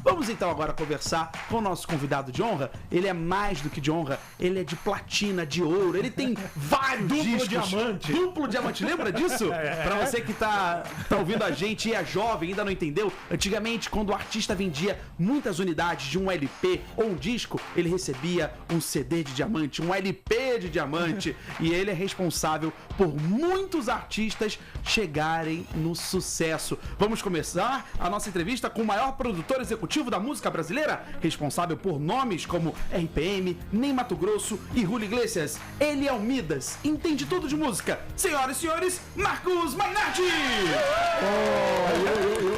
Vamos então agora conversar com o nosso convidado de honra. Ele é mais do que de honra, ele é de platina, de ouro, ele tem vários discos. Diamante. Duplo diamante, lembra disso? Pra você que tá ouvindo a gente e é jovem, ainda não entendeu, antigamente quando o artista vendia muitas unidades de um LP ou um disco, ele recebia um CD de diamante, um LP de diamante, e ele é responsável por muitos artistas chegarem no sucesso. Vamos começar a nossa entrevista com o maior produtor executivo da música brasileira, responsável por nomes como RPM, Ney Matogrosso e Julio Iglesias. Ele é o Midas, entende tudo de música. Senhoras e senhores, Marcos Mainardi!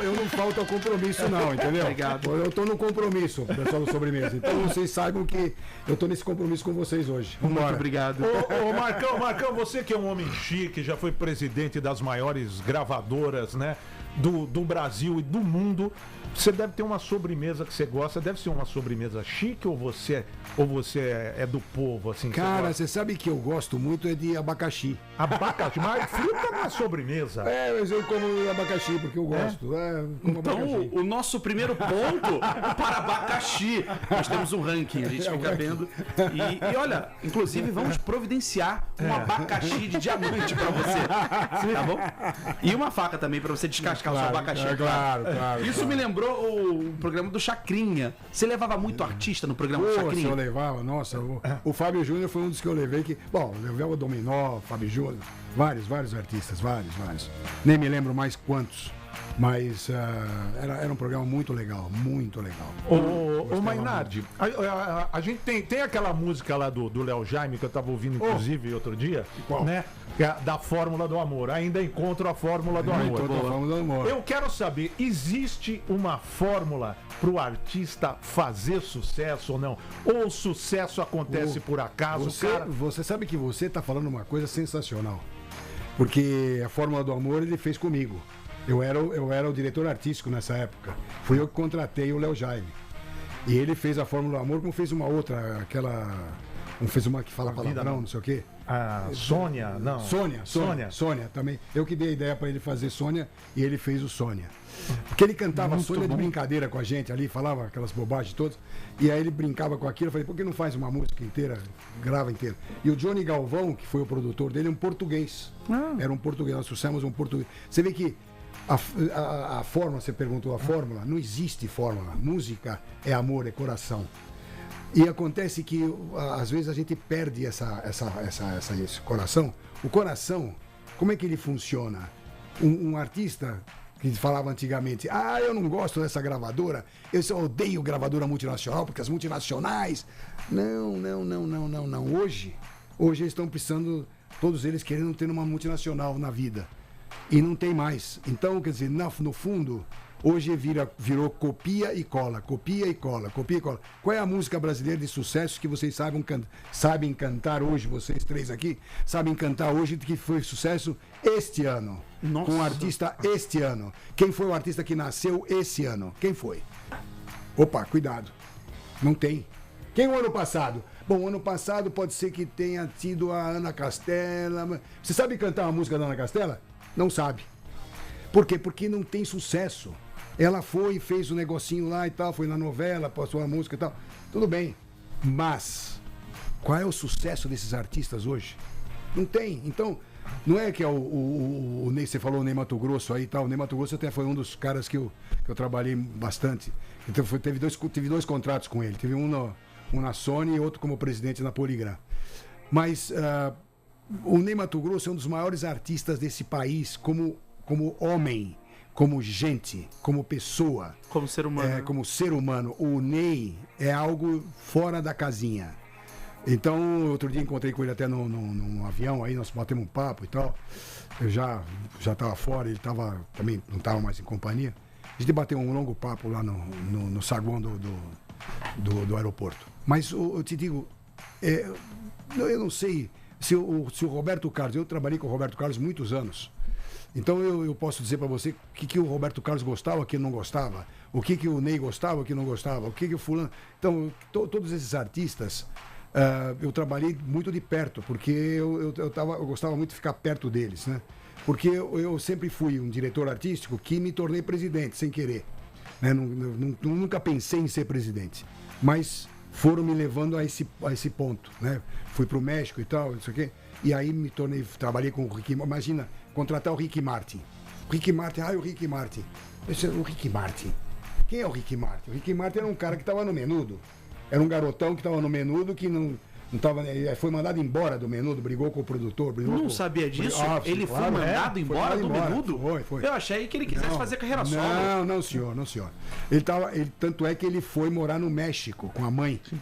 Eu não falto ao compromisso não, entendeu? Obrigado. Eu tô no compromisso, pessoal do Sobremesa. Então vocês saibam que eu tô nesse compromisso com vocês hoje. Vambora. Muito obrigado. Ô, Marcão, você que é um homem chique, já foi presidente das maiores gravadoras, né? Do Brasil e do mundo. Você deve ter uma sobremesa que você gosta. Deve ser uma sobremesa chique ou você é do povo, assim? Cara, você sabe que eu gosto muito é de abacaxi. Abacaxi, mas fruta não é sobremesa. É, mas eu como abacaxi porque eu gosto. Como Então, abacaxi. o nosso primeiro ponto para abacaxi. Nós temos um ranking, a gente fica vendo. E olha, inclusive vamos providenciar um abacaxi de diamante para você. Tá bom? E uma faca também para você descascar o seu abacaxi. Claro. Isso me lembrou o programa do Chacrinha. Você levava muito artista no programa do Se eu Chacrinha? levava, nossa, o Fábio Júnior foi um dos que eu levei que. Bom, eu levei o Dominó, Fábio Júnior, vários artistas, vários. Nem me lembro mais quantos. Mas era um programa muito legal, muito legal. Ô Mainardi, a gente tem aquela música lá do Léo Jaime, que eu tava ouvindo inclusive outro dia, Qual? né? Que é da Fórmula do Amor. Ainda encontro a Fórmula do Amor. Eu quero saber, existe uma fórmula pro artista fazer sucesso ou não? Ou o sucesso acontece por acaso? Você sabe que você tá falando uma coisa sensacional. Porque a Fórmula do Amor ele fez comigo. Eu era o diretor artístico nessa época. Fui eu que contratei o Léo Jaime. E ele fez a Fórmula do Amor, como fez uma outra, aquela. Fez uma que fala palavrão, não sei o quê. Sônia, não. Sônia também. Eu que dei a ideia pra ele fazer Sônia e ele fez o Sônia. Porque ele cantava Sônia de brincadeira com a gente ali, falava aquelas bobagens todas. E aí ele brincava com aquilo. Eu falei, por que não faz uma música inteira, grava inteira? E o Johnny Galvão, que foi o produtor dele, é um português. Era um português, nós trouxemos um português. Você vê que a fórmula, você perguntou a fórmula, não existe fórmula. Música é amor, é coração. E acontece que às vezes a gente perde esse coração. O coração, como é que ele funciona? Um artista que falava antigamente, eu não gosto dessa gravadora, eu só odeio gravadora multinacional, porque as multinacionais. Não. Hoje eles estão precisando, todos eles querendo ter uma multinacional na vida. E não tem mais. Então, quer dizer, no fundo, hoje virou copia e cola. Qual é a música brasileira de sucesso que vocês sabem cantar hoje, vocês três aqui? Sabem cantar hoje que foi sucesso este ano? Nossa. Com um artista este ano. Quem foi o artista que nasceu esse ano? Quem foi? Opa, cuidado. Não tem. Quem o ano passado? Bom, ano passado pode ser que tenha tido a Ana Castela. Você sabe cantar uma música da Ana Castela? Não sabe. Por quê? Porque não tem sucesso. Ela foi e fez um negocinho lá e tal, foi na novela, passou a música e tal. Tudo bem. Mas qual é o sucesso desses artistas hoje? Não tem. Então, não é que é o Ney, você falou o Ney Matogrosso aí e tal. O Ney Matogrosso até foi um dos caras que eu trabalhei bastante. Então, tive dois contratos com ele. Teve um na Sony e outro como presidente na Poligram. Mas o Ney Matogrosso é um dos maiores artistas desse país como homem, como gente, como pessoa. Como ser humano. Como ser humano. O Ney é algo fora da casinha. Então, outro dia encontrei com ele até num avião, aí nós batemos um papo e tal. Eu já estava fora, ele também não estava mais em companhia. A gente bateu um longo papo lá no saguão do aeroporto. Mas eu te digo, eu não sei se o Roberto Carlos, eu trabalhei com o Roberto Carlos muitos anos. Então eu posso dizer para você o que o Roberto Carlos gostava, o que não gostava, o que o Ney gostava, o que não gostava, o que o fulano. Então, todos esses artistas, eu trabalhei muito de perto, porque eu gostava muito de ficar perto deles, né? Porque eu sempre fui um diretor artístico que me tornei presidente, sem querer. né? Nunca pensei em ser presidente. Mas foram me levando a esse ponto, né? Fui pro México e tal, isso aqui. E aí trabalhei com o Ricky. Imagina, contratar o Ricky Martin. O Ricky Martin, o Ricky Martin. O Ricky Martin. Quem é o Ricky Martin? O Ricky Martin era um cara que estava no Menudo. Era um garotão que estava no Menudo, que não tava, foi mandado embora do Menudo, brigou com o produtor. Não sabia disso? Ele foi mandado embora do Menudo? Foi. Eu achei que ele quisesse fazer carreira solo. Não, senhor. Tanto é que ele foi morar no México com a mãe. Sim.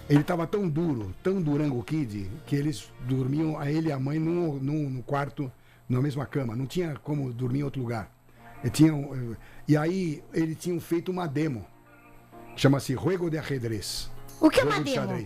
Ele estava tão Durango Kid, que eles dormiam, ele e a mãe, no quarto, na mesma cama. Não tinha como dormir em outro lugar. E aí eles tinham feito uma demo. Chama-se Juego de Ajedrez. O que é uma demo?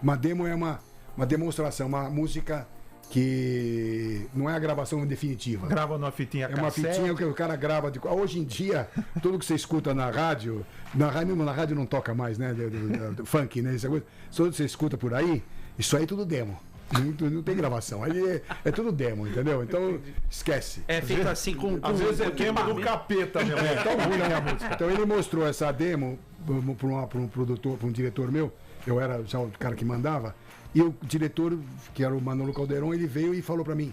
Uma demo é uma demonstração, uma música que não é a gravação definitiva. Grava numa fitinha cassete. É uma fitinha que o cara grava. Hoje em dia, tudo que você escuta na rádio não toca mais, né? Do funk, né? Essa coisa. Tudo que você escuta por aí, isso aí é tudo demo. Não tem gravação. Ali é tudo demo, entendeu? Então, esquece. É feito assim com... Às vezes é tema do capeta, meu irmão. É tão ruim a minha música. Então ele mostrou essa demo para um produtor, para um diretor meu. Eu era já o cara que mandava. E o diretor, que era o Manolo Calderon, ele veio e falou para mim: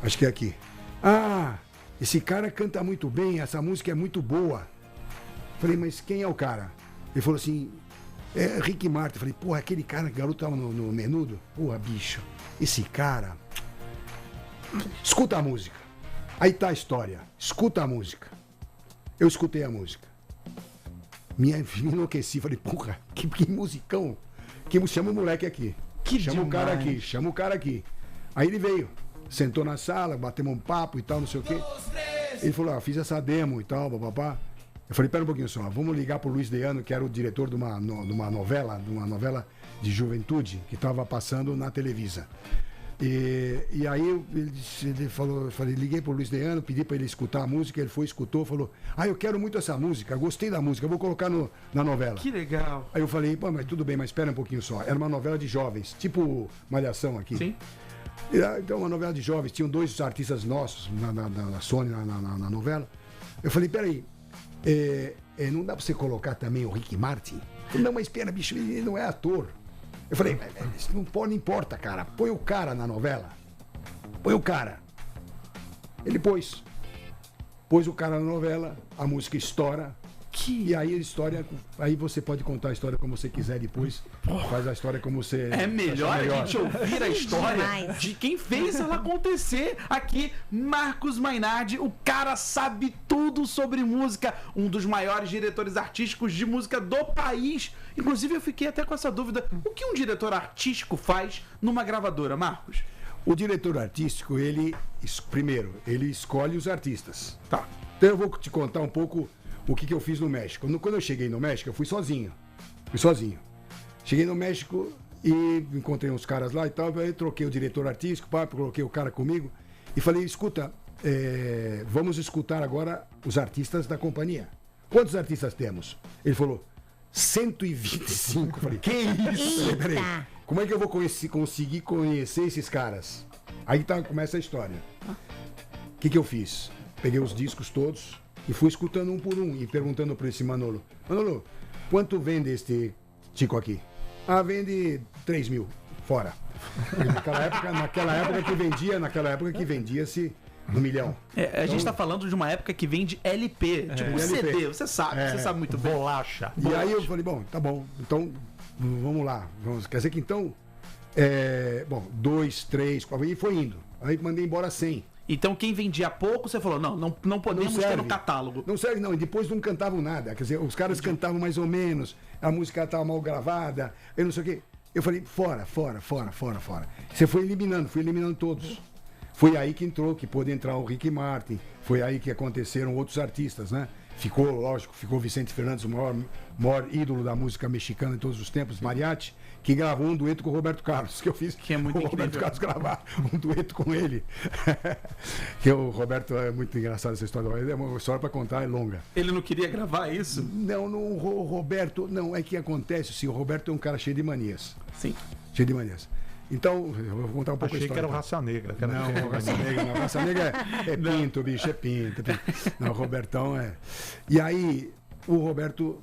acho que é aqui. Esse cara canta muito bem, essa música é muito boa. Falei, mas quem é o cara? Ele falou assim: é Ricky Martin. Falei, porra, aquele cara, garoto tava no Menudo? Porra, bicho, esse cara. Escuta a música. Aí tá a história. Escuta a música. Eu escutei a música. Me enlouqueci. Falei, porra, que musicão. Chama o moleque aqui. Chama o cara aqui. Aí ele veio. Sentou na sala, batemos um papo e tal, não sei o quê. Ele falou, fiz essa demo e tal, papapá. Eu falei, pera um pouquinho só, vamos ligar pro Luiz Deano, que era o diretor de uma novela de juventude que estava passando na Televisa. E aí ele falou, eu falei, liguei pro Luiz Deano, pedi para ele escutar a música, ele foi, escutou, falou, eu quero muito essa música, gostei da música, vou colocar na novela. Que legal. Aí eu falei, pô, mas tudo bem, mas espera um pouquinho só. Era uma novela de jovens, tipo Malhação aqui. Sim. Então, uma novela de jovens, tinham 2 artistas nossos na Sony, na novela. Eu falei, peraí, não dá pra você colocar também o Ricky Martin? Falei, não, mas espera, bicho, ele não é ator. Eu falei, isso não importa, cara. Põe o cara na novela. Põe o cara. Ele pôs o cara na novela, a música estoura. E aí a história. Aí você pode contar a história como você quiser depois. Faz a história como você. É melhor a gente ouvir a história de quem fez ela acontecer. Aqui, Marcos Mainardi, o cara sabe tudo sobre música, um dos maiores diretores artísticos de música do país. Inclusive, eu fiquei até com essa dúvida: o que um diretor artístico faz numa gravadora, Marcos? O diretor artístico, primeiro, ele escolhe os artistas. Tá. Então eu vou te contar um pouco o que eu fiz no México. Quando eu cheguei no México, eu fui sozinho. Cheguei no México e encontrei uns caras lá e tal. Aí troquei o diretor artístico, coloquei o cara comigo e falei, escuta, vamos escutar agora os artistas da companhia. Quantos artistas temos? Ele falou, 125. Falei, que isso? Falei, peraí, como é que eu vou conseguir conhecer esses caras? Aí começa a história. O que eu fiz? Peguei os discos todos e fui escutando um por um e perguntando para esse Manolo, quanto vende este Tico aqui? Vende 3 mil, fora. Naquela época que vendia-se 1 milhão. A gente tá falando de uma época que vende LP, tipo LP. CD, você sabe muito bem. Bolacha. E aí eu falei, tá bom, então vamos lá. Quer dizer que então, 2, 3, 4, e foi indo. Aí mandei embora 100. Então quem vendia pouco, você falou, não podemos ter no catálogo. Não serve não, e depois não cantavam nada. Quer dizer, os caras cantavam mais ou menos, a música estava mal gravada, eu não sei o quê. Eu falei, fora. Você fui eliminando todos. Foi aí que pôde entrar o Ricky Martin, foi aí que aconteceram outros artistas, né? Ficou Vicente Fernandes, o maior ídolo da música mexicana em todos os tempos, mariachi, que gravou um dueto com o Roberto Carlos, que eu fiz que é muito incrível. Roberto Carlos gravar um dueto com ele. Que o Roberto é muito engraçado essa história, é uma história para contar, é longa. Ele não queria gravar isso? Não, o Roberto, não, é que acontece, o Roberto é um cara cheio de manias. Sim. Cheio de manias. Então, eu vou contar um pouco a Achei história. que era o Raça Negra. Que era Não, Raça Negra não. Raça Negra é pinto, bicho, é pinto. Não, o Robertão é... E aí, o Roberto,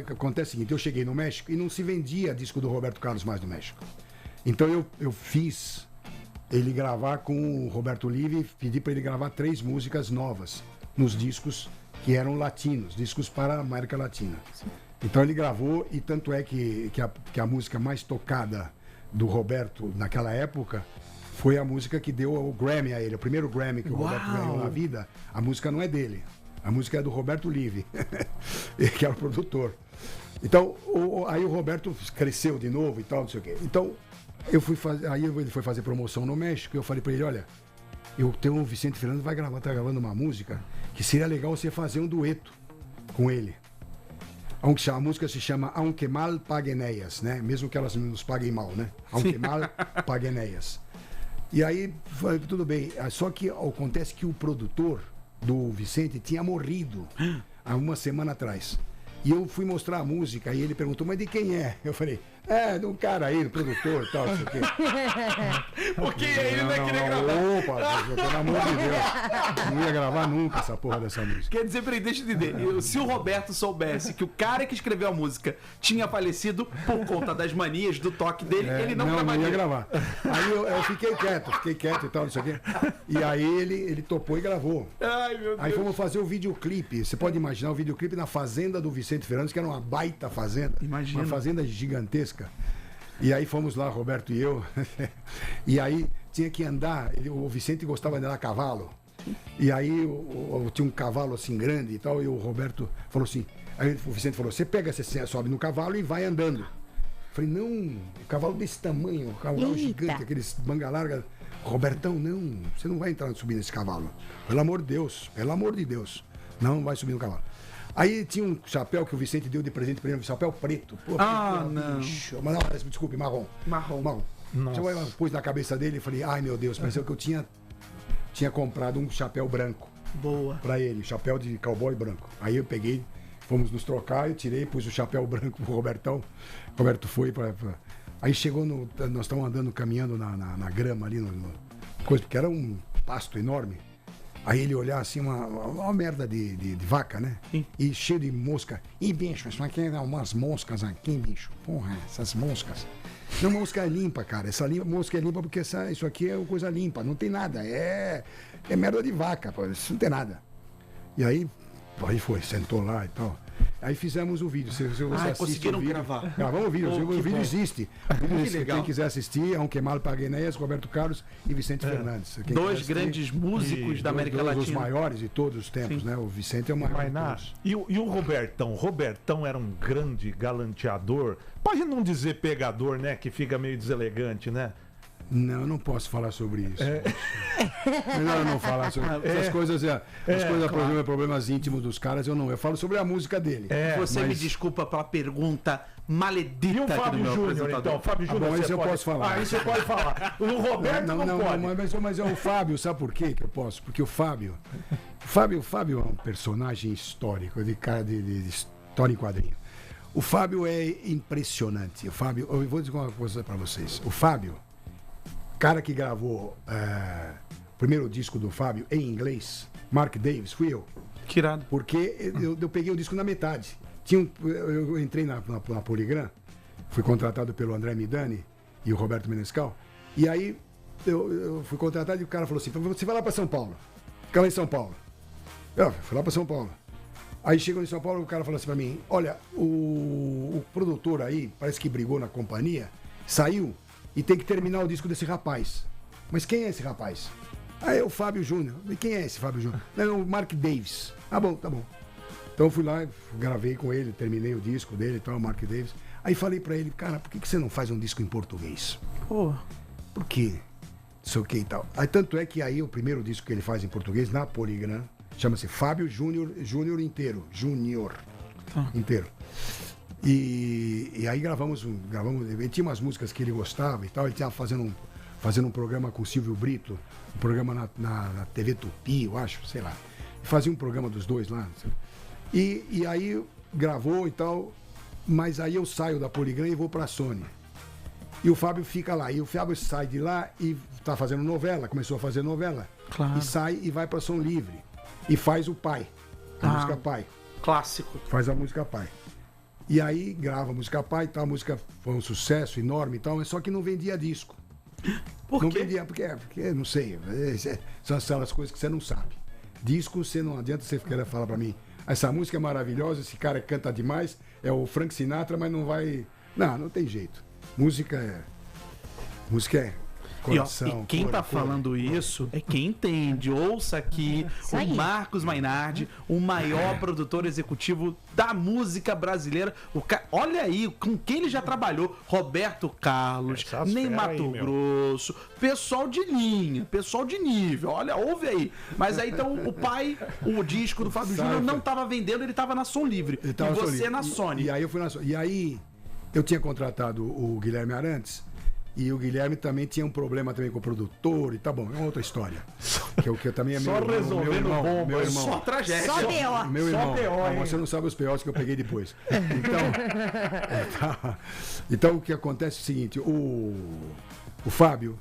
acontece o seguinte, eu cheguei no México e não se vendia disco do Roberto Carlos mais no México. Então eu fiz ele gravar com o Roberto Livi, pedi para ele gravar 3 músicas novas nos discos que eram latinos, discos para a América Latina. Então ele gravou e tanto é que a música mais tocada do Roberto naquela época foi a música que deu o Grammy a ele, o primeiro Grammy que o Roberto ganhou na vida. A música não é dele, a música é do Roberto Livi, que era o produtor. Então, aí o Roberto cresceu de novo e tal, não sei o quê. Então, aí ele foi fazer promoção no México e eu falei pra ele, olha, eu tenho o Vicente Fernandes tá gravando uma música que seria legal você fazer um dueto com ele. A música se chama Aunque Mal Paguen Ellas, né? Mesmo que elas nos paguem mal, né? Aunque Mal Paguen Ellas. E aí, tudo bem. Só que acontece que o produtor do Vicente tinha morrido há uma semana atrás. E eu fui mostrar a música e ele perguntou, mas de quem é? Eu falei, de um cara aí, do produtor e tal, não sei o quê. Porque ele não ia querer gravar. Opa, pelo amor de Deus. Não ia gravar nunca essa porra dessa música. Quer dizer, peraí, deixa eu entender. Se o Roberto soubesse que o cara que escreveu a música tinha falecido por conta das manias do toque dele, ele não gravaria. Não ia gravar. Aí eu fiquei quieto e tal, não sei o quê. E aí ele topou e gravou. Ai, meu Deus. Aí fomos fazer o videoclipe. Você pode imaginar o videoclipe na fazenda do Vicente Fernandes, que era uma baita fazenda. Imagina. Uma fazenda gigantesca. E aí fomos lá, Roberto e eu. E aí tinha que andar. O Vicente gostava de andar a cavalo. E aí tinha um cavalo assim grande e tal. E o Roberto falou assim. Aí o Vicente falou: você sobe no cavalo e vai andando. Eu falei: não, um cavalo desse tamanho, um cavalo gigante, aqueles manga larga. Robertão, não, você não vai subir nesse cavalo. Pelo amor de Deus. Não vai subir no cavalo. Aí tinha um chapéu que o Vicente deu de presente pra ele, um chapéu preto. Pô, não. Bicho. Mas não, desculpe, marrom. Marrom. Nossa. Então eu pus na cabeça dele e falei, ai meu Deus, pareceu que eu tinha comprado um chapéu branco. Boa. Pra ele, chapéu de cowboy branco. Aí eu peguei, fomos nos trocar, eu tirei, pus o chapéu branco pro Robertão. O Roberto foi Aí chegou nós estávamos andando, caminhando na grama ali, coisa, porque era um pasto enorme. Aí ele olhar assim, uma merda de vaca, né? Sim. E cheio de mosca. E bicho, isso aqui é umas moscas aqui, bicho. Porra, essas moscas. Não, mosca é limpa, cara. Mosca é limpa porque isso aqui é coisa limpa. Não tem nada. É merda de vaca, pô. Isso não tem nada. E aí foi, sentou lá e tal. Aí fizemos o vídeo. Você conseguiram gravar. Gravamos o vídeo. O vídeo existe. Legal. Quem quiser assistir, Aunque Mal Paguen Ellas, Roberto Carlos e Vicente Fernandes. Quem Dois quiser grandes músicos da América Latina. Latina. Os maiores de todos os tempos, né? O Vicente é o maior. E o Robertão? Robertão era um grande galanteador. Pode não dizer pegador, né? Que fica meio deselegante, né? Não, eu não posso falar sobre isso. Melhor eu não falar sobre essas coisas. Claro. Problemas íntimos dos caras, eu não. Eu falo sobre a música dele. Você me desculpa pela pergunta maledita. E o Fábio Júnior, então? Fábio Júnior, isso eu posso falar. Aí você pode falar. O Roberto não pode. Mas é o Fábio, sabe por quê que eu posso? Porque o Fábio é um personagem histórico, de história em quadrinho. O Fábio é impressionante. Eu vou dizer uma coisa pra vocês. O Fábio, cara que gravou o primeiro disco do Fábio em inglês, Mark Davis, fui eu. Que irado. Porque eu peguei o disco na metade. Eu entrei na Polygram, fui contratado pelo André Midani e o Roberto Menescal, e aí eu fui contratado e o cara falou assim: você vai lá para São Paulo. Fica lá em São Paulo. Eu fui lá para São Paulo. Aí chegou em São Paulo, o cara falou assim para mim: olha, o produtor aí parece que brigou na companhia, saiu e tem que terminar o disco desse rapaz. Mas quem é esse rapaz? É o Fábio Júnior. E quem é esse Fábio Júnior? É o Mark Davis. Tá bom. Então eu fui lá, gravei com ele, terminei o disco dele, o Mark Davis. Aí falei pra ele: cara, por que você não faz um disco em português? Pô. Por quê? Não sei o que e tal. Aí tanto é que aí o primeiro disco que ele faz em português, na Polygram, chama-se Fábio Júnior inteiro. Inteiro. E aí gravamos, ele tinha umas músicas que ele gostava e tal, ele estava fazendo um programa com o Silvio Brito, um programa na TV Tupi, eu acho, sei lá. Fazia um programa dos dois lá. E aí gravou e tal, mas aí eu saio da Polygram e vou pra Sony. E o Fábio fica lá. E o Fábio sai de lá e tá fazendo novela, começou a fazer novela. Claro. E sai e vai pra Som Livre. E faz o Pai. A música Pai. Clássico. Faz a música Pai. E aí grava a música Pai e tal. A música foi um sucesso enorme e tal, mas só que não vendia disco. Por Não quê? vendia, porque não sei. São aquelas coisas que você não sabe. Disco, você não adianta você querer falar pra mim. Essa música é maravilhosa, esse cara canta demais, é o Frank Sinatra, mas não vai. Não tem jeito. Música é coração. E quem tá falando isso é quem entende. Ouça aqui Isso aí. o Marcos Mainardi, o maior produtor executivo da música brasileira. Olha aí com quem ele já trabalhou: Roberto Carlos, Essas nem fera Mato aí, meu. Grosso, pessoal de linha, pessoal de nível. Olha, ouve aí. Mas aí então o Pai, o disco do Fábio Júnior não tava vendendo, ele tava na Som Livre. Ele tava E na Som você Livre. na Sony. E aí eu fui na Sony. E aí eu tinha contratado o Guilherme Arantes. E o Guilherme também tinha um problema também com o produtor e tá bom, é uma outra história. Que eu também é meu Só irmão, resolvendo meu irmão, bomba, meu irmão. Só tragédia. Só B.O. Meu irmão. P.O., Não, hein? você não sabe os P.O.s que eu peguei depois. Então o que acontece é o seguinte, o Fábio,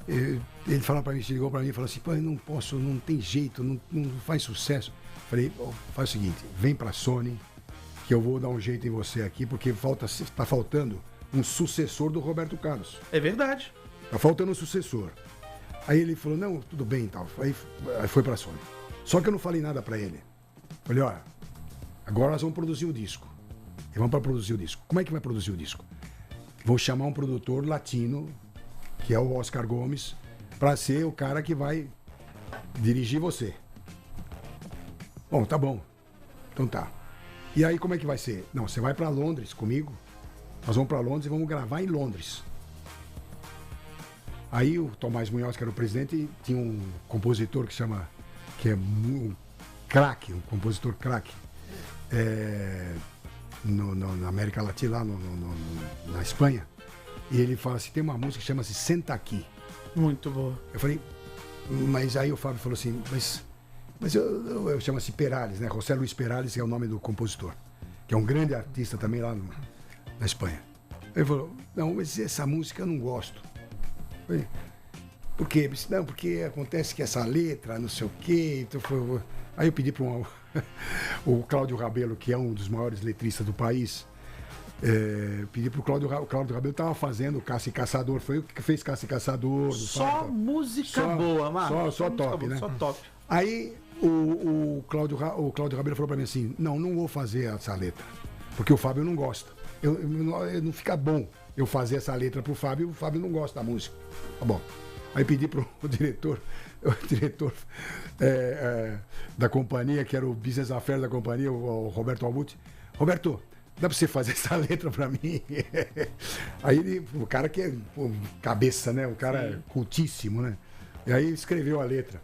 ele falou pra mim, ligou pra mim e falou assim, pô, eu não posso, não tem jeito, não faz sucesso. Falei, faz o seguinte, vem pra Sony, que eu vou dar um jeito em você aqui, porque tá faltando um sucessor do Roberto Carlos. É verdade. Tá faltando um sucessor. Aí ele falou, não, tudo bem e tal. Aí foi pra Sony. Só que eu não falei nada pra ele. Falei, olha, agora nós vamos produzir o disco. E vamos pra produzir o disco. Como é que vai produzir o disco? Vou chamar um produtor latino, que é o Oscar Gomes, pra ser o cara que vai dirigir você. Bom, tá bom. Então tá. E aí como é que vai ser? Não, você vai pra Londres comigo. Nós vamos para Londres e vamos gravar em Londres. Aí o Tomás Munhoz, que era o presidente, tinha um compositor que é um craque, um compositor craque, na América Latina, lá na Espanha. E ele fala assim, tem uma música que chama-se Senta Aqui. Muito boa. Eu falei, mas aí o Fábio falou assim, mas eu chamo-se Perales, né? José Luis Perales, que é o nome do compositor, que é um grande artista também lá na Espanha. Ele falou, não, mas essa música eu não gosto. Eu falei, por quê? Não, porque acontece que essa letra, não sei o quê. Então aí eu pedi para o Cláudio Rabelo, que é um dos maiores letristas do país, pedi para o Cláudio Rabelo, estava fazendo Caça e Caçador, foi o que fez Caça e Caçador. Só música Só- boa, Marcos. só música top, boa, né? Só top. Aí o Cláudio Rabelo falou para mim assim, não vou fazer essa letra, porque o Fábio não gosta. Não fica bom eu fazer essa letra pro Fábio, o Fábio não gosta da música. Tá bom. Aí pedi pro diretor da companhia, que era o Business Affairs da companhia, o Roberto Albuti. Roberto, dá pra você fazer essa letra pra mim? Aí o cara que é cabeça, né? O cara é cultíssimo, né? E aí escreveu a letra.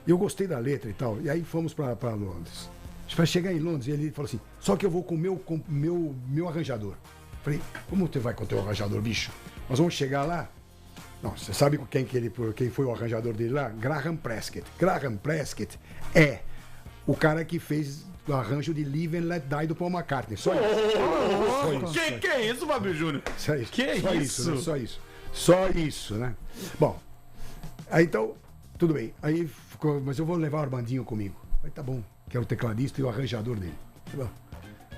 Eu gostei da letra e tal. E aí fomos pra Londres. Para chegar em Londres, ele falou assim, só que eu vou com o meu arranjador. Falei, como você vai com o teu arranjador, bicho? Nós vamos chegar lá. Não, você sabe quem foi o arranjador dele lá? Graham Prescott. Graham Prescott é o cara que fez o arranjo de Live and Let Die do Paul McCartney. Só isso. Que é isso, Fábio Júnior? Só isso. Que Só isso? né? Só isso, né? Bom, aí então, tudo bem. Aí ficou, mas eu vou levar o Armandinho comigo. Aí tá bom, que era o tecladista e o arranjador dele. Tá bom.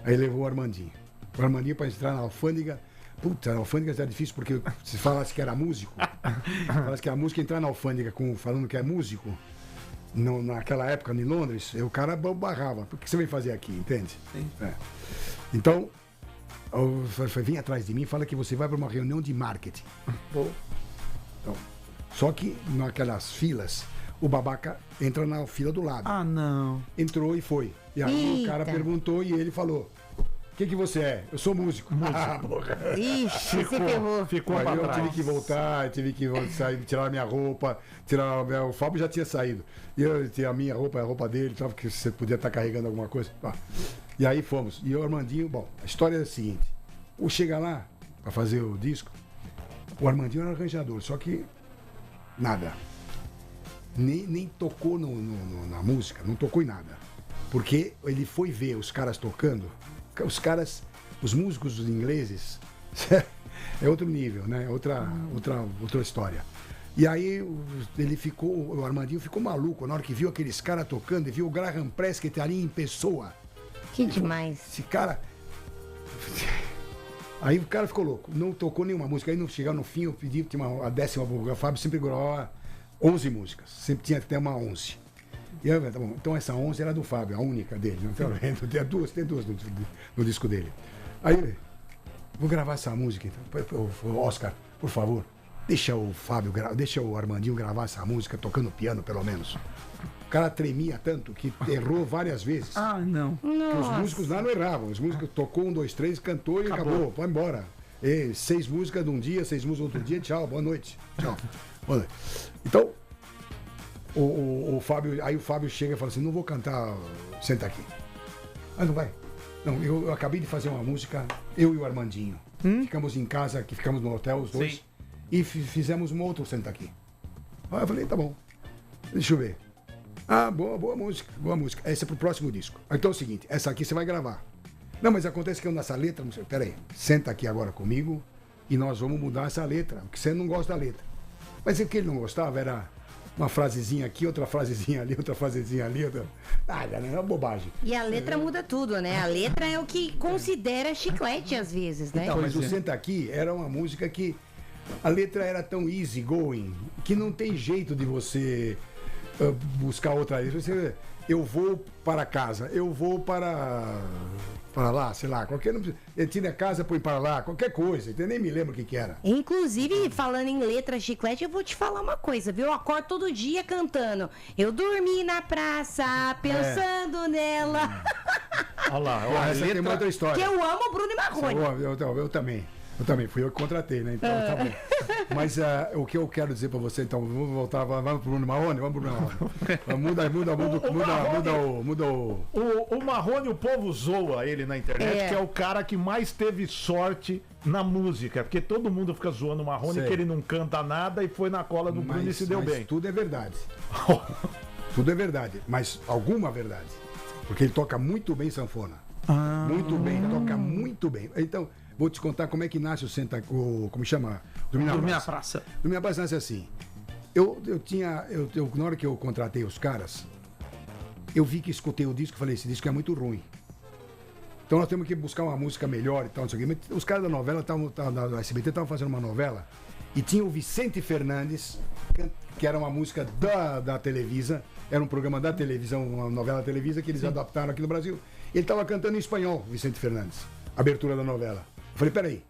Aí levou o Armandinho. O Armandinho para entrar na alfândega. Puta, a alfândega era difícil porque se falasse que era músico, falasse que era músico, entrar na alfândega falando que é músico, naquela época em Londres, o cara barrava. O que você vem fazer aqui, entende? É. Então, eu falei, vem atrás de mim, fala que você vai para uma reunião de marketing. Então, só que naquelas filas, o babaca entra na fila do lado. Ah, não. Entrou e foi. E aí o cara Eita. perguntou e ele falou, o que você é? Eu sou músico. Ah, porra. Ixi, se ferrou. Ficou Aí pra eu trás. tive que voltar, sair, tirar minha roupa, o Fábio já tinha saído. E eu tinha a minha roupa, a roupa dele, tava, que você podia estar carregando alguma coisa. Ah. E aí fomos. E o Armandinho, bom, a história é a seguinte. O chega lá para fazer o disco, o Armandinho era arranjador, só que nada. Nem tocou na música, não tocou em nada. Porque ele foi ver os caras tocando, os músicos ingleses, É outro nível, né? Outra história. E aí o Armandinho ficou maluco na hora que viu aqueles caras tocando e viu o Graham Prescott ali em pessoa. Que demais. Esse cara... Aí o cara ficou louco, não tocou nenhuma música. Aí no chegar no fim eu pedi, tinha a 10ª, o Fábio sempre gravava 11 músicas, sempre tinha até uma 11. E aí, tá bom, então essa 11 era do Fábio, a única dele, não tá vendo? Tem duas no disco dele. Aí, vou gravar essa música então. Oscar, por favor, deixa o Fábio, deixa o Armandinho gravar essa música tocando piano, pelo menos. O cara tremia tanto que errou várias vezes. Ah, não. Os músicos lá não erravam. Os músicos tocou 1, 2, 3, cantou e acabou. Vai embora. 6 músicas de um dia, 6 músicas outro dia. Tchau, boa noite. Tchau. Boa noite. Então, o Fábio, aí o Fábio chega e fala assim: não vou cantar, senta aqui. Ah, não vai. Não, eu acabei de fazer uma música, eu e o Armandinho. Ficamos em casa, que ficamos no hotel, os dois. Sim. E fizemos um outro senta aqui. Aí eu falei: tá bom. Deixa eu ver. Ah, boa música, boa música. Essa é pro próximo disco. Então é o seguinte, essa aqui você vai gravar. Não, mas acontece que eu nessa letra, não sei, peraí, senta aqui agora comigo e nós vamos mudar essa letra, porque você não gosta da letra. Mas o que ele não gostava era uma frasezinha aqui, outra frasezinha ali, outra frasezinha ali, outra... Ah, é uma bobagem. E a letra muda tudo, né? A letra é o que considera chiclete às vezes, né? Então, mas o Senta Aqui era uma música que a letra era tão easy going que não tem jeito de você buscar outra letra. Você, eu vou para casa, eu vou para lá, sei lá, qualquer. Eu tinha casa, põe para lá, qualquer coisa, eu nem me lembro o que era. Inclusive, falando em letra chiclete, eu vou te falar uma coisa, viu? Eu acordo todo dia cantando. Eu dormi na praça, pensando nela. Olha lá, Essa tem uma outra história. Que eu amo Bruno e Marrone. Eu também. Eu também, fui eu que contratei, né? Então tá bom. Mas o que eu quero dizer pra você, então, vamos voltar, vamos pro Bruno Marrone, vamos pro Bruno Marrone. Muda o... O Marrone, o povo zoa ele na internet, que é o cara que mais teve sorte na música, porque todo mundo fica zoando o Marrone, que ele não canta nada e foi na cola do Bruno e se deu bem. Tudo é verdade. Tudo é verdade, mas alguma verdade. Porque ele toca muito bem sanfona. Muito bem, toca muito bem. Então... Vou te contar como é que nasce como chama? Dormir na Praça. Dormir na Praça nasce assim. Na hora que eu contratei os caras, eu vi que escutei o disco e falei, esse disco é muito ruim. Então nós temos que buscar uma música melhor e tal, não sei o quê. Mas os caras da novela, da SBT, estavam fazendo uma novela e tinha o Vicente Fernandes, que era uma música da Televisa, era um programa da televisão, uma novela Televisa que eles adaptaram aqui no Brasil. Ele estava cantando em espanhol, Vicente Fernandes, abertura da novela. Falei, peraí,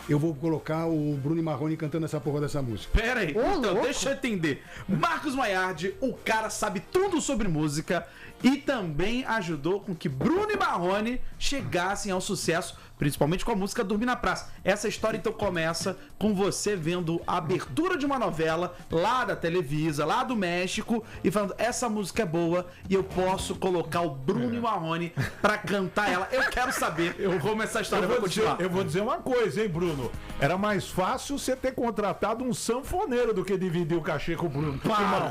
eu vou colocar o Bruno e Marrone cantando essa porra dessa música. Peraí, então deixa eu entender. Marcos Maiardi, o cara sabe tudo sobre música e também ajudou com que Bruno e Marrone chegassem ao sucesso, principalmente com a música Dormir na Praça. Essa história então começa com você vendo a abertura de uma novela lá da Televisa, lá do México, e falando, essa música é boa e eu posso colocar o Bruno e Marrone pra cantar ela. Eu quero saber como essa história vai continuar. Eu vou dizer uma coisa, hein, Bruno? Era mais fácil você ter contratado um sanfoneiro do que dividir o cachê com o Bruno. Para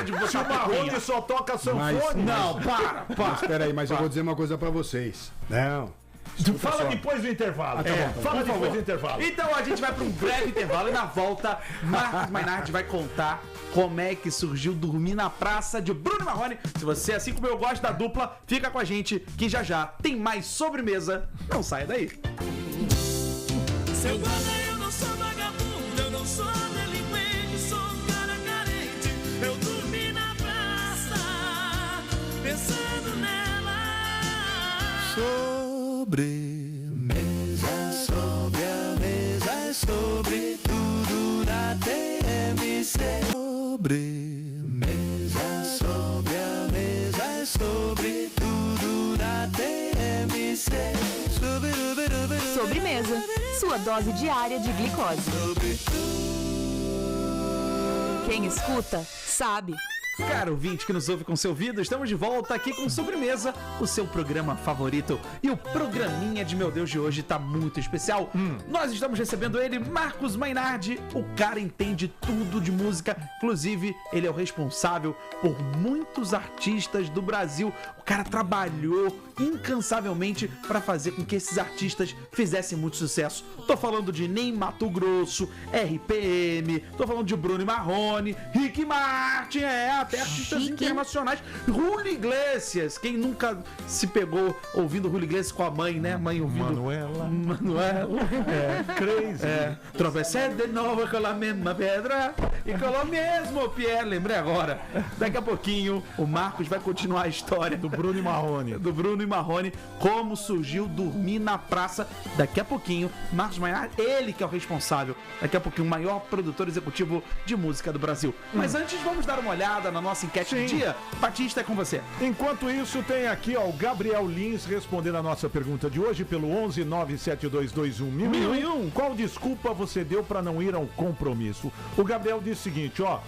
de botar Se o Marrone só toca sanfone. Não, para. Mas peraí, mas eu vou dizer uma coisa pra vocês. Não. Fala depois do intervalo. Fala depois do intervalo. Então a gente vai para um breve intervalo e na volta Marcos Maiardi vai contar como é que surgiu Dormir na Praça de Bruno e Marrone. Se você, assim como eu gosto da dupla, fica com a gente que já já tem mais sobremesa. Não saia daí. Seu guarda, eu não sou vagabundo, eu não sou delinquente, sou um cara carente. Eu dormi na praça, pensando nela. Sobremesa, sobre a mesa, é sobre tudo na TMC. Sobremesa, sobre a mesa, é sobre tudo na TMC. Sobremesa, sua dose diária de glicose. Quem escuta, sabe. Caro ouvinte que nos ouve com seu ouvido, estamos de volta aqui com Sobremesa, o seu programa favorito. E o programinha de meu Deus de hoje tá muito especial. Nós estamos recebendo ele, Marcos Mainardi. O cara entende tudo de música, inclusive ele é o responsável por muitos artistas do Brasil. O cara trabalhou incansavelmente para fazer com que esses artistas fizessem muito sucesso. Tô falando de Ney Mato Grosso, RPM, tô falando de Bruno e Marrone, Rick Martin, até artistas internacionais. Julio Iglesias, quem nunca se pegou ouvindo Julio Iglesias com a mãe, né? Mãe ouvindo Manuela. Crazy. Tropecé de novo com a mesma pedra e com o mesmo pé. Lembrei agora. Daqui a pouquinho o Marcos vai continuar a história Do Bruno e Marrone. do Bruno e Marrone, como surgiu Dormir na Praça. Daqui a pouquinho, Marcos Mainardi, ele que é o responsável, daqui a pouquinho, o maior produtor executivo de música do Brasil. Mas antes, vamos dar uma olhada na nossa enquete do dia. Batista, é com você. Enquanto isso, tem aqui ó, o Gabriel Lins respondendo a nossa pergunta de hoje pelo 11 97221 1001. Qual desculpa você deu para não ir ao compromisso? O Gabriel disse o seguinte, ó,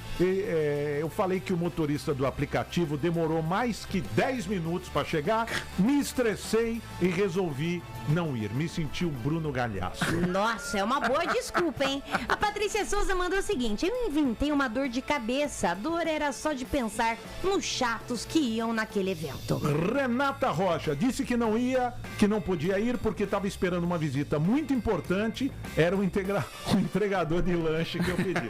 eu falei que o motorista do aplicativo demorou mais que 10 minutos para chegar, me estressei e resolvi não ir. Me senti o Bruno Galhaço. Nossa, é uma boa desculpa, hein? A Patrícia Souza mandou o seguinte: eu inventei uma dor de cabeça. A dor era só de pensar nos chatos que iam naquele evento. Renata Rocha disse que não ia, que não podia ir porque estava esperando uma visita muito importante. Era o entregador de lanche que eu pedi.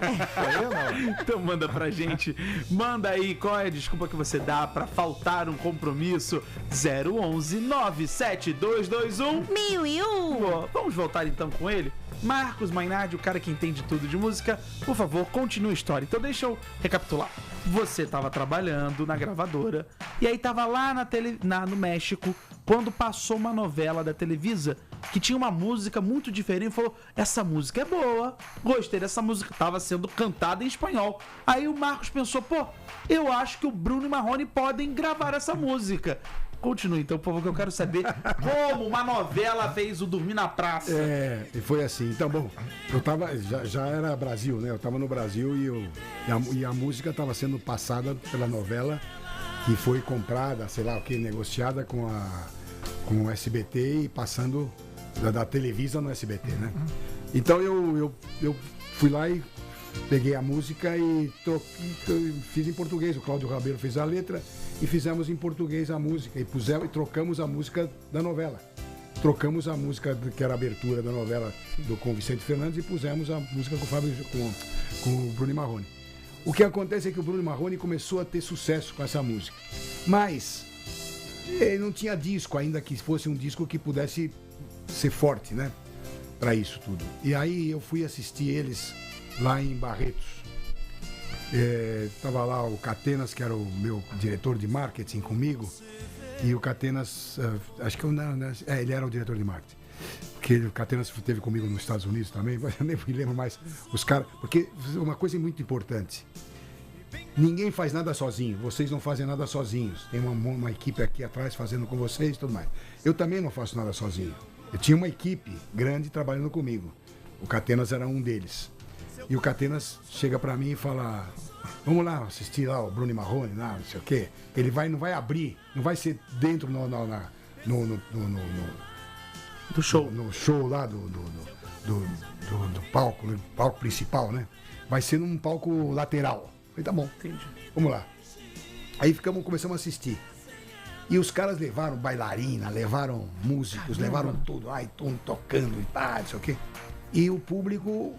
Então manda pra gente. Manda aí qual é a desculpa que você dá pra faltar um compromisso. 011 97221 1001. Boa, vamos voltar então com ele. Marcos Mainardi, o cara que entende tudo de música, por favor, continue a história. Então deixa eu recapitular. Você estava trabalhando na gravadora e aí tava lá no México quando passou uma novela da Televisa que tinha uma música muito diferente e falou, essa música é boa, gostei dessa música, tava sendo cantada em espanhol. Aí o Marcos pensou, pô, eu acho que o Bruno e Marrone podem gravar essa música. Continue então, por favor, que eu quero saber como uma novela fez o Dormir na Praça. E foi assim. Então, bom, eu tava. Já era Brasil, né? Eu tava no Brasil e a música tava sendo passada pela novela, que foi comprada, sei lá o que, negociada com o SBT e passando da Televisa no SBT, né? Então eu fui lá e peguei a música e fiz em português. O Cláudio Rabelo fez a letra e fizemos em português a música e trocamos a música da novela. Trocamos a música que era a abertura da novela com o Vicente Fernandes e pusemos a música com o Bruno e Marrone. O que acontece é que o Bruno e Marrone começou a ter sucesso com essa música, mas não tinha disco ainda que fosse um disco que pudesse ser forte, né? Para isso tudo. E aí eu fui assistir eles lá em Barretos. Tava lá o Catenas, que era o meu diretor de marketing comigo, e o Catenas, acho que ele era o diretor de marketing, porque o Catenas esteve comigo nos Estados Unidos também, mas eu nem me lembro mais os caras, porque uma coisa muito importante, ninguém faz nada sozinho, vocês não fazem nada sozinhos, tem uma equipe aqui atrás fazendo com vocês e tudo mais. Eu também não faço nada sozinho, eu tinha uma equipe grande trabalhando comigo, o Catenas era um deles. E o Catenas chega pra mim e fala, vamos lá assistir lá o Bruno e Marrone, lá, não sei o quê. Ele não vai abrir, não vai ser dentro do show. No show lá do palco, no palco principal, né? Vai ser num palco lateral. Eu falei, tá bom, Entendi. Vamos lá. Aí começamos a assistir. E os caras levaram bailarina, levaram músicos, levaram tudo, tocando e tal, não sei o quê. E o público,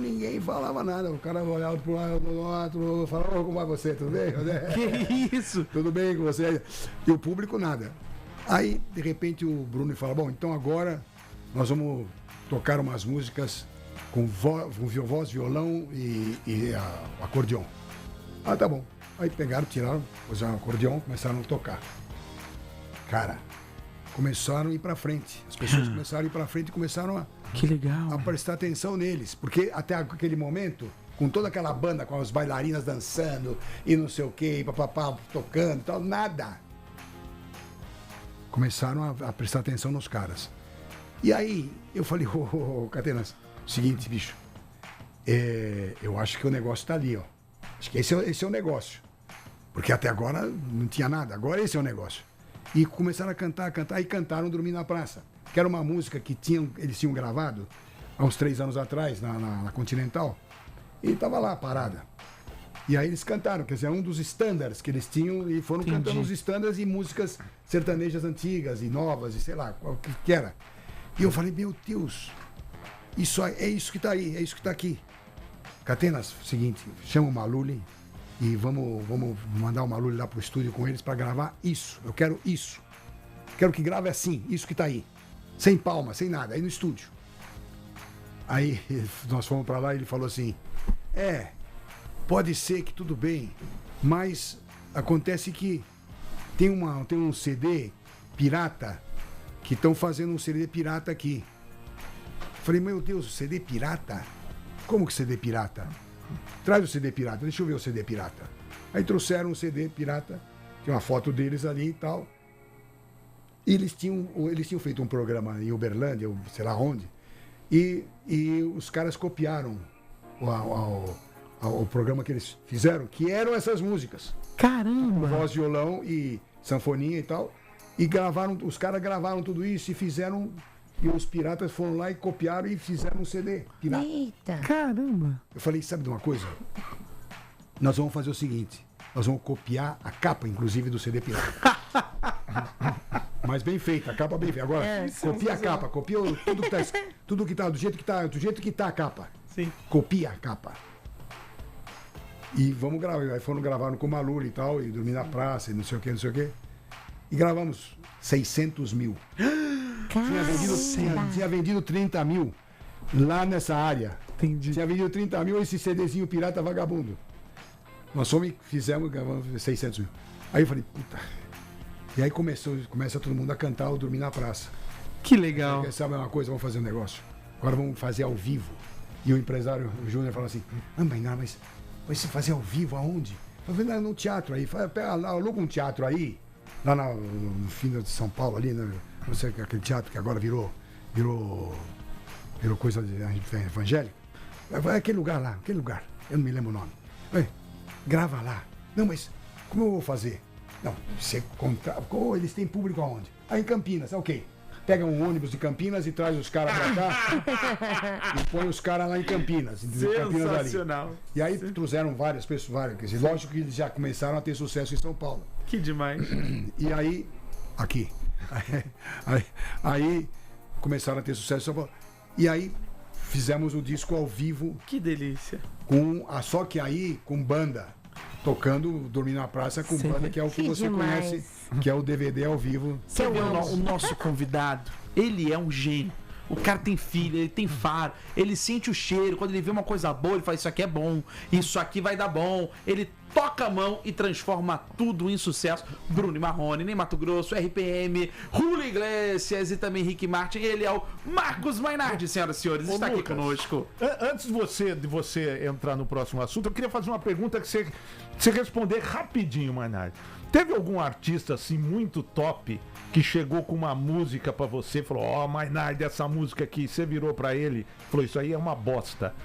ninguém falava nada. O cara olhava pro lado, pro outro, falava, como vai você, tudo bem? Que isso? Tudo bem com você? E o público nada. Aí, de repente, o Bruno fala, bom, então agora nós vamos tocar umas músicas com voz, violão e acordeon. Ah, tá bom. Aí pegaram, tiraram, usaram o acordeon, começaram a tocar. Cara, começaram a ir pra frente. As pessoas começaram a ir pra frente e começaram Que legal. a prestar atenção neles. Porque até aquele momento, com toda aquela banda, com as bailarinas dançando e não sei o que, papapá, tocando e tal, nada. Começaram a prestar atenção nos caras. E aí, eu falei, Catenas, seguinte, bicho, eu acho que o negócio tá ali, ó. Acho que esse é o negócio. Porque até agora não tinha nada. Agora esse é o negócio. E começaram a cantar, e cantaram Dormir na Praça. Que era uma música que eles tinham gravado há uns 3 anos atrás, na Continental. E estava lá, parada. E aí eles cantaram, quer dizer, um dos standards que eles tinham, e foram cantando os standards e músicas sertanejas antigas e novas, e sei lá, qual que era. E eu falei, meu Deus, é isso que está aí, é isso que está aqui. Catenas, seguinte, chama o Maluli e vamos mandar o Maluli lá pro estúdio com eles para gravar isso. Eu quero isso. Quero que grave assim, isso que está aí. Sem palma, sem nada, aí no estúdio. Aí nós fomos para lá e ele falou assim, pode ser que tudo bem, mas acontece que tem um CD pirata, que estão fazendo um CD pirata aqui. Falei, meu Deus, CD pirata? Como que CD pirata? Traz o CD pirata, deixa eu ver o CD pirata. Aí trouxeram um CD pirata, tinha uma foto deles ali e tal. E eles tinham feito um programa em Uberlândia, ou sei lá onde, e os caras copiaram o programa que eles fizeram, que eram essas músicas. Caramba! Voz, violão e sanfoninha e tal. E gravaram, os caras gravaram tudo isso e fizeram. E os piratas foram lá e copiaram e fizeram um CD pirata. Eita. Caramba! Eu falei, sabe de uma coisa? Nós vamos fazer o seguinte, nós vamos copiar a capa, inclusive, do CD pirata. Mas bem feita, a capa bem feita. Agora, copia a capa, copia tudo que tá do jeito que tá a capa. Sim. Copia a capa. E vamos gravar. Aí foram gravar com o Maluli e tal, e Dormir na Praça, e não sei o que. E gravamos 600 mil. Tinha vendido 30 mil lá nessa área. Entendi. Tinha vendido 30 mil esse CDzinho pirata vagabundo. Nós fizemos, gravamos 600 mil. Aí eu falei, puta. E aí começa todo mundo a cantar o Dormir na Praça. Que legal. Aí, sabe uma coisa? Vamos fazer um negócio. Agora vamos fazer ao vivo. E o empresário, o Júnior, falou assim, mas você fazer ao vivo aonde? Eu falei, no teatro aí. Aluga um teatro aí, lá no fim de São Paulo, ali, né? Não sei, aquele teatro que agora virou coisa de evangélica. Aquele lugar. Eu não me lembro o nome. Grava lá. Não, mas como eu vou fazer? Não, você contrata. Eles têm público aonde? Em Campinas, ok. Pega um ônibus de Campinas e traz os caras pra cá e põe os caras lá em Campinas. Sensacional. Ali. E aí trouxeram várias pessoas, quer dizer, lógico que eles já começaram a ter sucesso em São Paulo. Que demais. E aí, aqui. Aí começaram a ter sucesso em São Paulo. E aí fizemos o disco ao vivo. Que delícia. Só que aí com banda. Tocando Dormir na Praça com banda, que é o que você demais. conhece, que é o DVD ao vivo. Você vê o nosso convidado, ele é um gênio. O cara tem filho, ele tem faro, ele sente o cheiro. Quando ele vê uma coisa boa, ele fala, isso aqui é bom, isso aqui vai dar bom. Ele toca a mão e transforma tudo em sucesso. Bruno e Marrone, Ney Mato Grosso, RPM, Julio Iglesias e também Rick Martin. Ele é o Marcos Mainardi, senhoras e senhores, está aqui conosco. Antes de você entrar no próximo assunto, eu queria fazer uma pergunta que você responder rapidinho, Mainardi. Teve algum artista assim muito top que chegou com uma música pra você, falou, Mainardi, essa música aqui, você virou pra ele, falou, isso aí é uma bosta.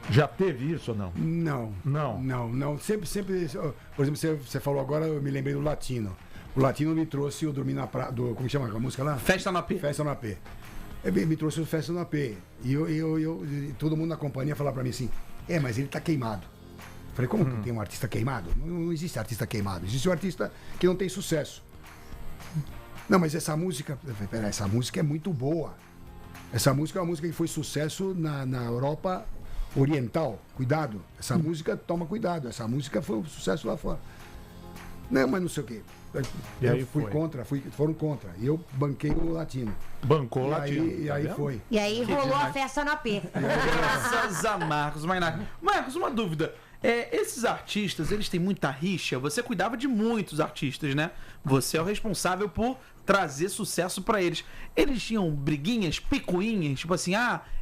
Já teve isso ou não? Não. Sempre. Por exemplo, você falou agora, eu me lembrei do Latino. O Latino me trouxe o Dormir na Praça. Como chama a música lá? Festa no AP. Festa no AP. Ele me trouxe o Festa no AP. E todo mundo na companhia falava pra mim assim: mas ele tá queimado. Falei, como que tem um artista queimado? Não existe artista queimado. Existe um artista que não tem sucesso. Não, mas essa música. Essa música é muito boa. Essa música é uma música que foi sucesso na Europa Oriental. Cuidado. Essa música, toma cuidado. Essa música foi um sucesso lá fora. Não, mas não sei o quê. E aí foram contra. E eu banquei o Latino. Bancou o Latino. E aí foi. E aí rolou a festa no AP. Graças a Marcos Mainardi. Marcos, uma dúvida. Esses artistas, eles têm muita rixa. Você cuidava de muitos artistas, né? Você é o responsável por trazer sucesso pra eles. Eles tinham briguinhas, picuinhas, tipo assim,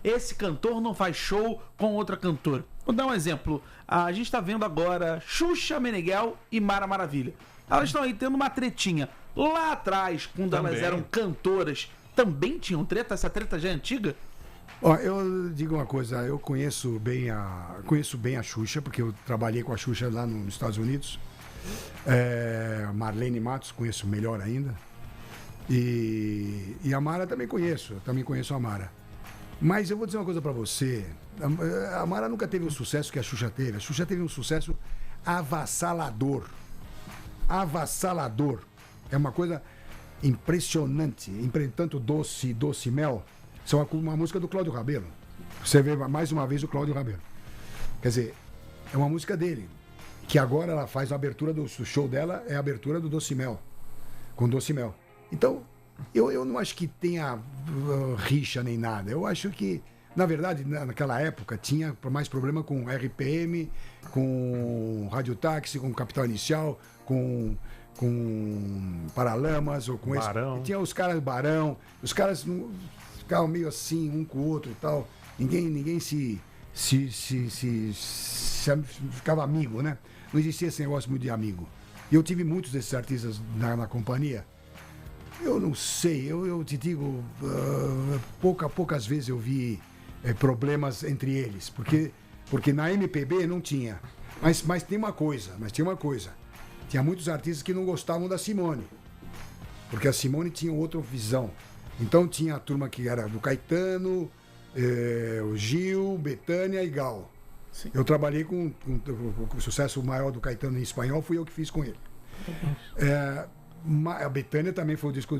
esse cantor não faz show com outra cantora. Vou dar um exemplo. A gente tá vendo agora Xuxa Meneghel e Mara Maravilha. Elas estão aí tendo uma tretinha. Lá atrás, quando elas eram cantoras, também tinham treta? Essa treta já é antiga? Eu digo uma coisa, eu conheço bem a Xuxa, porque eu trabalhei com a Xuxa lá nos Estados Unidos. Marlene Matos, conheço melhor ainda. E a Mara também conheço a Mara. Mas eu vou dizer uma coisa pra você. A Mara nunca teve o sucesso que a Xuxa teve. A Xuxa teve um sucesso avassalador. Avassalador. É uma coisa impressionante. Tanto Doce Mel. Isso é uma música do Cláudio Rabelo. Você vê mais uma vez o Cláudio Rabelo. Quer dizer, é uma música dele. Que agora ela faz a abertura do show dela, é a abertura do Doce Mel. Com Doce Mel. Então, eu não acho que tenha rixa nem nada. Eu acho que, na verdade, naquela época, tinha mais problema com RPM, com Radiotáxi, com Capital Inicial, com Paralamas, ou com Barão. esse. Tinha os caras Barão, os caras ficavam meio assim, um com o outro e tal. Ninguém se ficava amigo, né? Não existia esse negócio muito de amigo. E eu tive muitos desses artistas na companhia. Eu não sei, eu te digo, poucas vezes eu vi problemas entre eles, porque na MPB não tinha. Mas tinha uma coisa. Tinha muitos artistas que não gostavam da Simone, porque a Simone tinha outra visão. Então tinha a turma que era do Caetano, o Gil, Bethânia e Gal. Sim. Eu trabalhei com o sucesso maior do Caetano em espanhol, fui eu que fiz com ele. A Bethânia também foi o disco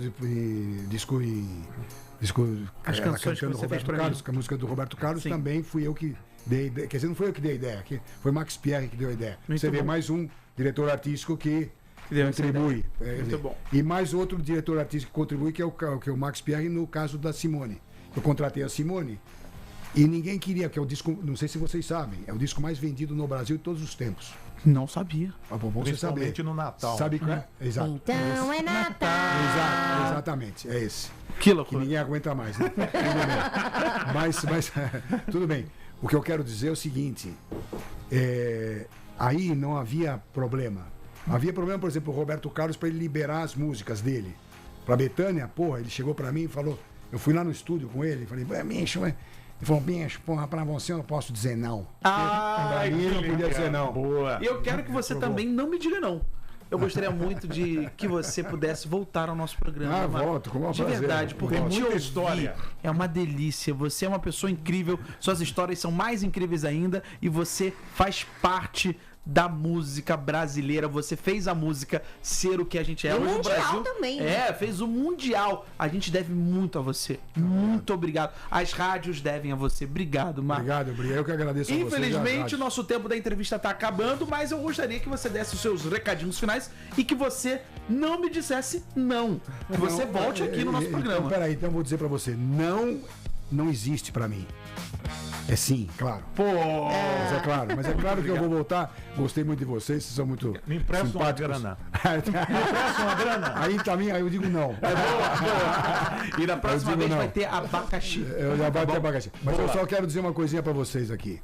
As canções que você fez pra Carlos, a música do Roberto Carlos. Sim. Também fui eu que dei a ideia. Quer dizer, não foi eu que dei a ideia, foi Max Pierre que deu a ideia. Muito você vê bom. mais um diretor artístico que contribui. Muito bom. E mais outro diretor artístico que contribui, que é o Max Pierre, no caso da Simone. Eu contratei a Simone e ninguém queria, que é o disco, não sei se vocês sabem, é o disco mais vendido no Brasil de todos os tempos. Não sabia. Bom você saber. Principalmente no Natal. Sabe qual é? Exato. Então é Natal. Exatamente, é esse. Que Que loucura. ninguém aguenta mais, né? Tudo bem. Mas tudo bem. O que eu quero dizer é o seguinte: aí não havia problema. Havia problema, por exemplo, o Roberto Carlos para ele liberar as músicas dele. Pra Bethânia, porra, ele chegou pra mim e falou. Eu fui lá no estúdio com ele, falei, bicho, ele falou, bicho, porra, pra você eu não posso dizer não. Pra mim ele não podia dizer não. Boa. E eu quero que você também não me diga não. Eu gostaria muito de que você pudesse voltar ao nosso programa. Volto, com o maior De prazer. verdade, porque Tem te muita ouvir história. é uma delícia. Você é uma pessoa incrível, suas histórias são mais incríveis ainda e você faz parte da música brasileira. Você fez a música ser o que a gente é E o hoje no mundial Brasil. também, né? Fez o mundial. A gente deve muito a você. Muito obrigado. As rádios devem a você. Obrigado, Marcos. Obrigado. Eu que agradeço a você. Infelizmente, o nosso tempo da entrevista está acabando, mas eu gostaria que você desse os seus recadinhos finais e que você não me dissesse não. Que você volte aqui no nosso programa. Então, peraí, então eu vou dizer pra você, não existe pra mim. É sim, claro. Pô! Mas é claro que eu vou voltar. Gostei muito de vocês, vocês são muito Me empresta uma simpáticos. grana. Empresta uma grana? Aí também, aí eu digo não. E na próxima Eu digo vez não. vai ter abacaxi. Eu já Tá bato bom? a bagaça. Mas eu só quero dizer uma coisinha pra vocês aqui.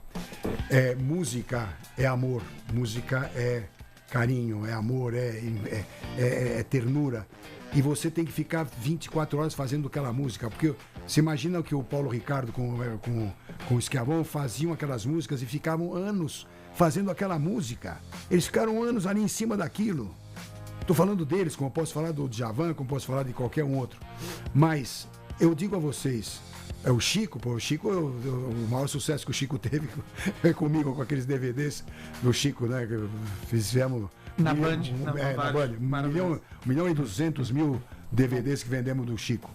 Música é amor, música é carinho, é amor, é ternura. E você tem que ficar 24 horas fazendo aquela música, porque você imagina que o Paulo Ricardo com o Schiavone faziam aquelas músicas e ficavam anos fazendo aquela música. Eles ficaram anos ali em cima daquilo. Tô falando deles, como eu posso falar do Djavan, como posso falar de qualquer um outro. Mas eu digo a vocês, o Chico, o maior sucesso que o Chico teve comigo com aqueles DVDs do Chico, né? Que fizemos Na Band, na na Band. 1.200.000 DVDs que vendemos do Chico.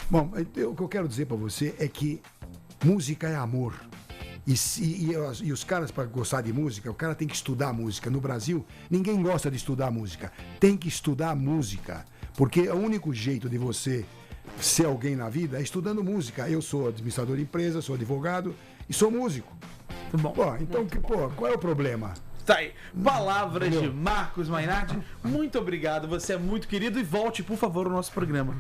Bom, o que eu quero dizer pra você é que música é amor. E os caras, para gostar de música, o cara tem que estudar música. No Brasil, ninguém gosta de estudar música. Tem que estudar música. Porque o único jeito de você ser alguém na vida é estudando música. Eu sou administrador de empresa, sou advogado e sou músico. Muito bom. Pô, então, qual é o problema? Tá aí. Palavras de Marcos Mainardi. Muito obrigado. Você é muito querido e volte, por favor, ao nosso programa.